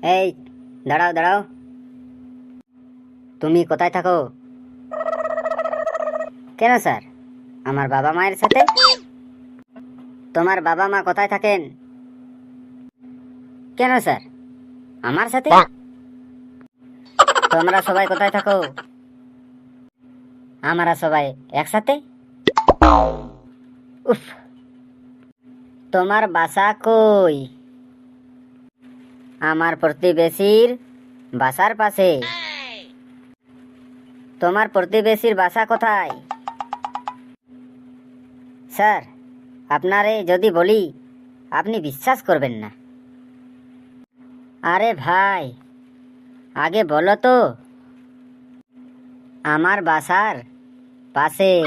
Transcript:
এই, দাঁড়াও দাঁড়াও। তুমি কোথায় থাকো? কেন স্যার? আমার বাবা মায়ের সাথে? তোমার বাবা মা কোথায় থাকেন? কেন স্যার? আমার সাথে? তোমরা সবাই কোথায় থাকো? আমরা সবাই একসাথে। উফ, তোমার বাসা কই? আমার প্রতিবেশীর বাসার পাশে। তোমার প্রতিবেশীর বাসা কোথায়? স্যার, আপনারে যদি বলি আপনি বিশ্বাস করবেন না। আরে ভাই, আগে বলো তো। আমার বাসার পাশে।